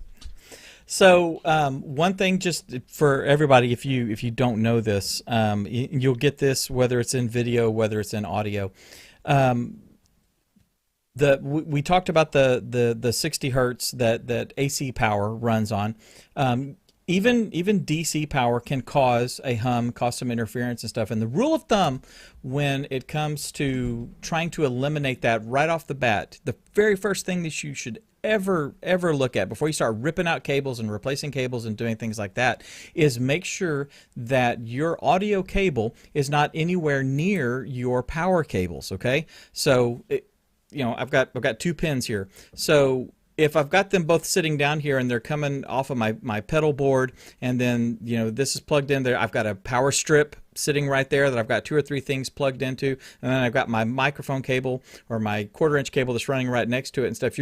So one thing, just for everybody, if you don't know this, you'll get this whether it's in video, whether it's in audio. We talked about the 60 hertz that AC power runs on. Even DC power can cause a hum, cause some interference and stuff. And the rule of thumb when it comes to trying to eliminate that right off the bat, the very first thing that you should ever look at before you start ripping out cables and replacing cables and doing things like that is make sure that your audio cable is not anywhere near your power cables. Okay, so I've got two pins here. So if I've got them both sitting down here and they're coming off of my pedal board, and then this is plugged in there, I've got a power strip sitting right there that I've got 2 or 3 things plugged into, and then I've got my microphone cable or my quarter-inch cable that's running right next to it and stuff.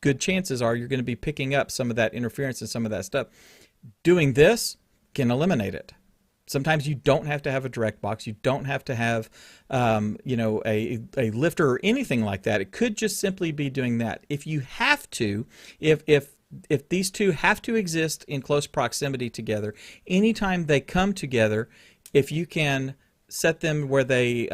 Good chances are you're going to be picking up some of that interference and some of that stuff. Doing this can eliminate it. Sometimes you don't have to have a direct box. You don't have to have, a lifter or anything like that. It could just simply be doing that. If you have to, if these two have to exist in close proximity together, anytime they come together, if you can set them where they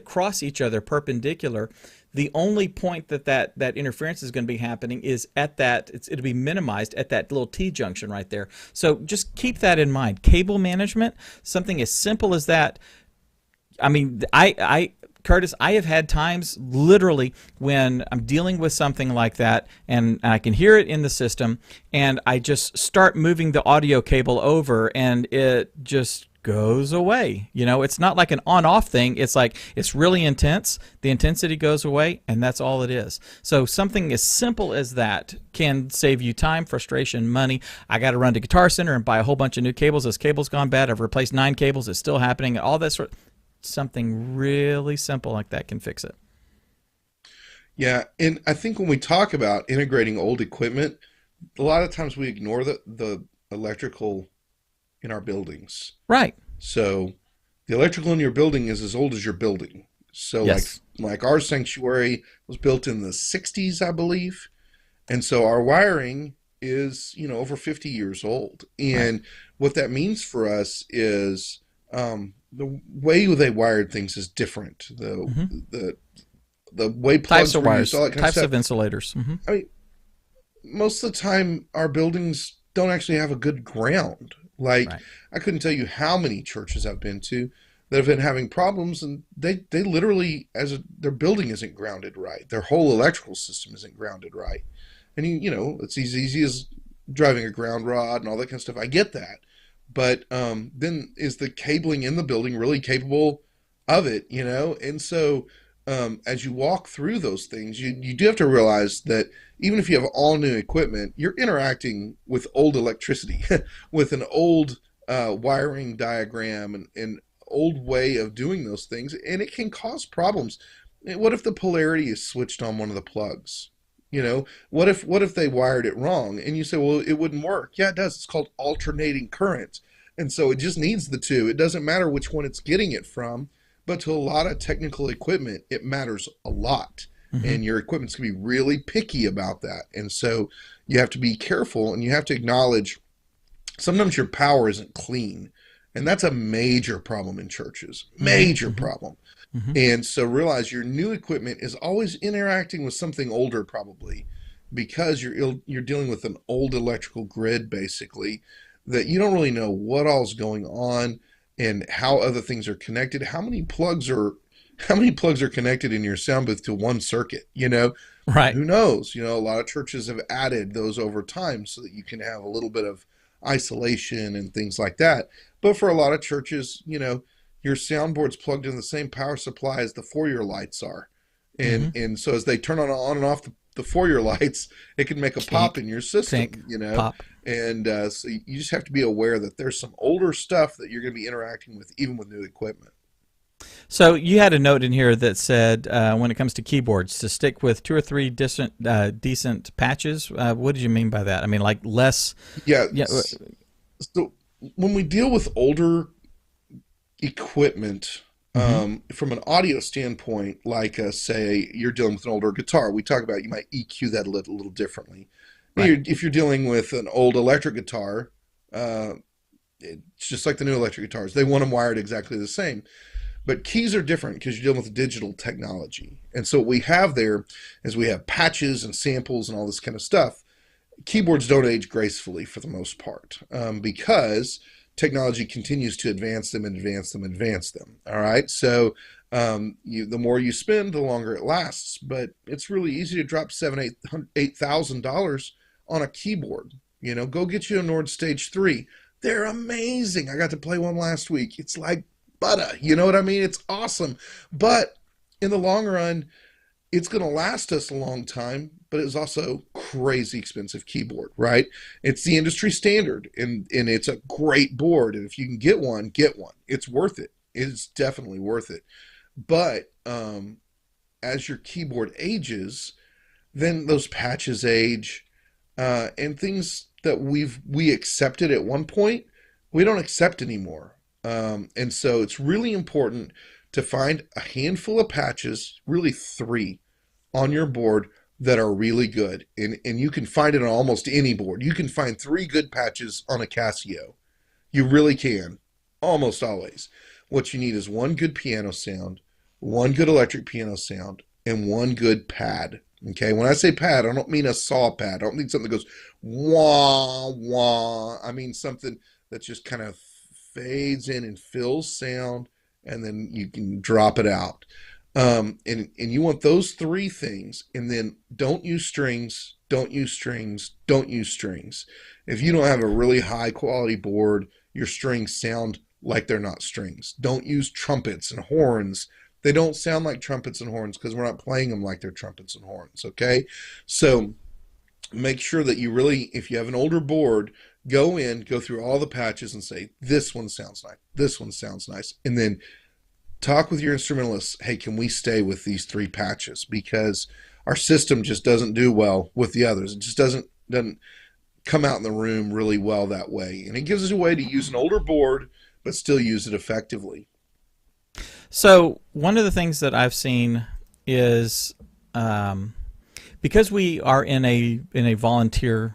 cross each other perpendicular, the only point that interference is going to be happening is at it'll be minimized at that little T junction right there. So just keep that in mind. Cable management, something as simple as that. I mean, Curtis, I have had times literally when I'm dealing with something like that and I can hear it in the system and I just start moving the audio cable over and it just goes away. It's not like an on-off thing. It's like it's really intense. The intensity goes away, and that's all it is. So something as simple as that can save you time, frustration, money. I got to run to Guitar Center and buy a whole bunch of new cables. This cable's gone bad. I've replaced 9 cables. It's still happening. All that sort. Something really simple like that can fix it. Yeah, and I think when we talk about integrating old equipment, a lot of times we ignore the electrical in our buildings. Right. So the electrical in your building is as old as your building. So yes. like our sanctuary was built in the 60s, I believe. And so our wiring is, over 50 years old. And what that means for us is the way they wired things is different. The way plugs types of were wires, used, all that kind of types stuff. of insulators. I mean, most of the time our buildings don't actually have a good ground. Like, Right. I couldn't tell you how many churches I've been to that have been having problems, and they literally, their building isn't grounded right. Their whole electrical system isn't grounded right. And it's as easy as driving a ground rod and all that kind of stuff. I get that. But then is the cabling in the building really capable of it, And so as you walk through those things, you do have to realize that even if you have all new equipment, you're interacting with old electricity, with an old wiring diagram and old way of doing those things, and it can cause problems. What if the polarity is switched on one of the plugs? What if they wired it wrong? And you say, well, it wouldn't work. Yeah, it does. It's called alternating current. And so it just needs the two. It doesn't matter which one it's getting it from, but to a lot of technical equipment, it matters a lot. Hmm. And your equipment's going to be really picky about that. And so you have to be careful and you have to acknowledge sometimes your power isn't clean. And that's a major problem in churches. Hmm. Major Hmm. problem. Hmm. And so realize your new equipment is always interacting with something older, probably, because you're dealing with an old electrical grid, basically, that you don't really know what all's going on and how other things are connected. How many plugs are connected in your sound booth to one circuit? Right. Who knows? A lot of churches have added those over time so that you can have a little bit of isolation and things like that. But for a lot of churches, your soundboard's plugged in the same power supply as the foyer lights are. And Hmm. and so as they turn on and off the foyer lights, it can make a pop Kink, in your tink, system. pop. And so you just have to be aware that there's some older stuff that you're going to be interacting with, even with new equipment. So you had a note in here that said when it comes to keyboards to stick with two or three decent patches. What did you mean by that? I mean, like less. Yeah. Yeah. So when we deal with older equipment, Hmm. from an audio standpoint, like say you're dealing with an older guitar, we talk about you might EQ that a little differently. Right. If you're dealing with an old electric guitar, uh, it's just like the new electric guitars. They want them wired exactly the same. But keys are different because you're dealing with digital technology. And so what we have there is we have patches and samples and all this kind of stuff. Keyboards don't age gracefully for the most part, because technology continues to advance them and advance them and advance them. All right. So the more you spend, the longer it lasts. But it's really easy to drop $7,000, $8,000 on a keyboard. Go get you a Nord Stage 3. They're amazing. I got to play one last week. It's like butter. You know what I mean? It's awesome. But in the long run, it's going to last us a long time, but it's also crazy expensive keyboard, right? It's the industry standard, and it's a great board. And if you can get one, get one. It's worth it. It's definitely worth it. But as your keyboard ages, then those patches age, and things that we accepted at one point, we don't accept anymore. And so it's really important to find a handful of patches, really three, on your board that are really good. And you can find it on almost any board. You can find three good patches on a Casio. You really can, almost always. What you need is one good piano sound, one good electric piano sound, and one good pad. Okay, when I say pad, I don't mean a saw pad. I don't mean something that goes wah wah. I mean something that just kind of fades in and fills sound, and then you can drop it out. And you want those three things, and then don't use strings, don't use strings, don't use strings. If you don't have a really high quality board, your strings sound like they're not strings. Don't use trumpets and horns. They don't sound like trumpets and horns because we're not playing them like they're trumpets and horns. Okay, so make sure that you really, if you have an older board, go through all the patches and say, this one sounds nice, this one sounds nice. And then talk with your instrumentalists, hey, can we stay with these three patches? Because our system just doesn't do well with the others. It just doesn't come out in the room really well that way. And it gives us a way to use an older board, but still use it effectively. So one of the things that I've seen is um, because we are in a volunteer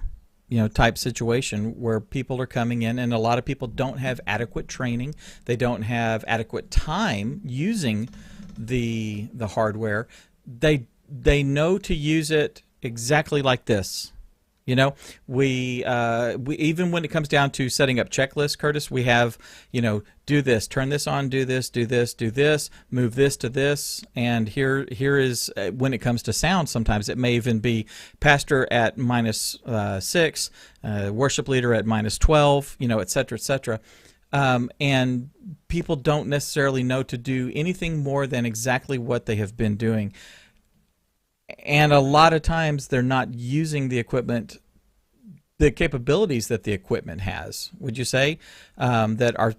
type situation where people are coming in and a lot of people don't have adequate training, they don't have adequate time using the hardware. They know to use it exactly like this. You know, we even when it comes down to setting up checklists, Curtis, we have, do this, turn this on, do this, do this, do this, move this to this, and here is when it comes to sound. Sometimes it may even be pastor at -6, worship leader at -12, et cetera, et cetera. And people don't necessarily know to do anything more than exactly what they have been doing. And a lot of times they're not using the equipment, the capabilities that the equipment has. Would you say that are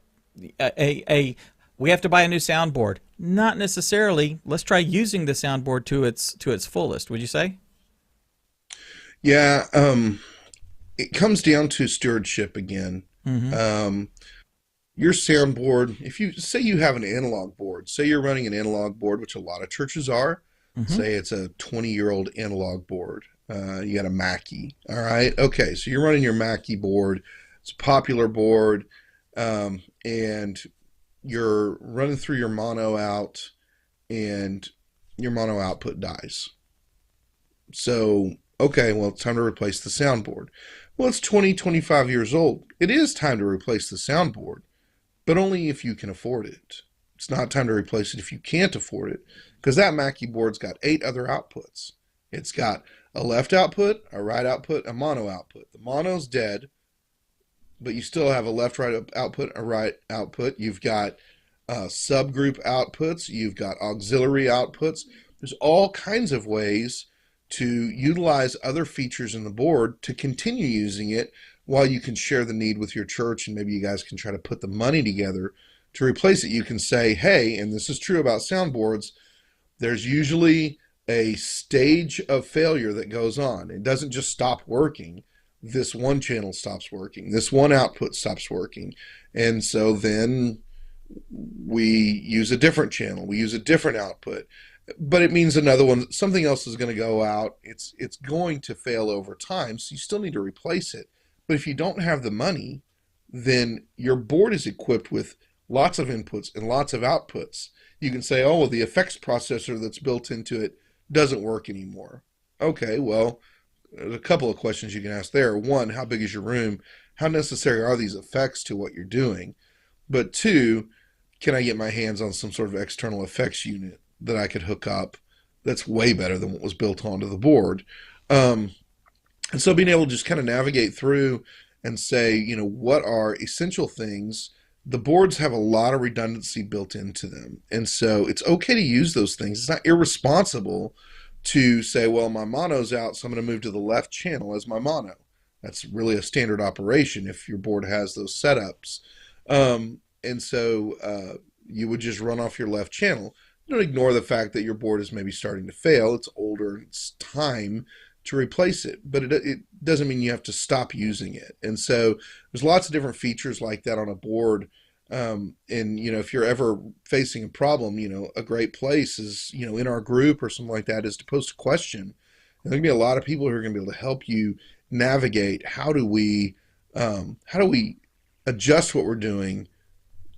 we have to buy a new soundboard? Not necessarily. Let's try using the soundboard to its fullest. Would you say? Yeah, it comes down to stewardship again. Mm-hmm. Your soundboard, if you say you have an analog board, say you're running an analog board, which a lot of churches are, Mm-hmm. say it's a 20-year-old analog board. You got a Mackie. All right. Okay. So you're running your Mackie board. It's a popular board. And you're running through your mono out and your mono output dies. So, okay, well, it's time to replace the soundboard. Well, it's 20, 25 years old. It is time to replace the soundboard, but only if you can afford it. It's not time to replace it if you can't afford it, because that Mackie board's got 8 other outputs. It's got a left output, a right output, a mono output. The mono's dead, but you still have a left-right output, a right output. You've got subgroup outputs. You've got auxiliary outputs. There's all kinds of ways to utilize other features in the board to continue using it while you can share the need with your church, and maybe you guys can try to put the money together to replace it. You can say, hey, and this is true about soundboards, there's usually a stage of failure that goes on. It doesn't just stop working. This one channel stops working. This one output stops working. And so then we use a different channel. We use a different output. But it means another one, something else is going to go out. It's going to fail over time, so you still need to replace it. But if you don't have the money, then your board is equipped with lots of inputs and lots of outputs. You can say, oh, well, the effects processor that's built into it doesn't work anymore. Okay, well, there's a couple of questions you can ask there. One, how big is your room? How necessary are these effects to what you're doing? But two, can I get my hands on some sort of external effects unit that I could hook up that's way better than what was built onto the board? And so being able to just kind of navigate through and say, what are essential things? The boards have a lot of redundancy built into them. And so it's okay to use those things. It's not irresponsible to say, well, my mono's out, so I'm going to move to the left channel as my mono. That's really a standard operation if your board has those setups. And so you would just run off your left channel. Don't ignore the fact that your board is maybe starting to fail. It's older. It's time to replace it. But it doesn't mean you have to stop using it. And so there's lots of different features like that on a board. And, if you're ever facing a problem, a great place is, in our group or something like that, is to post a question. And there's going to be a lot of people who are going to be able to help you navigate how do we adjust what we're doing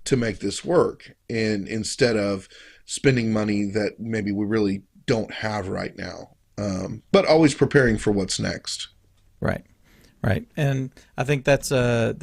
to make this work, and instead of spending money that maybe we really don't have right now, but always preparing for what's next. Right. Right, and I think that's a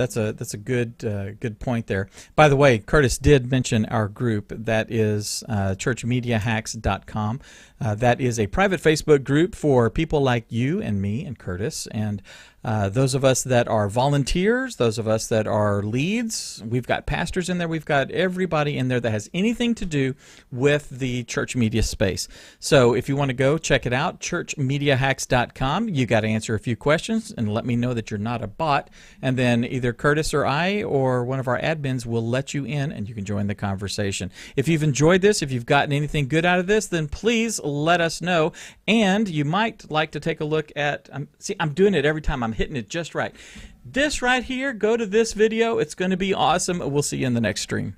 good point there. By the way, Curtis did mention our group. That is churchmediahacks.com. That is a private Facebook group for people like you and me and Curtis, and those of us that are volunteers, those of us that are leads. We've got pastors in there. We've got everybody in there that has anything to do with the church media space. So if you want to go check it out, churchmediahacks.com. You got to answer a few questions and let me know that you're not a bot, and then either Curtis or I or one of our admins will let you in and you can join the conversation. If you've enjoyed this, if you've gotten anything good out of this, then please let us know. And you might like to take a look at, I'm doing it every time. I'm hitting it just right. This right here, go to this video. It's going to be awesome. We'll see you in the next stream.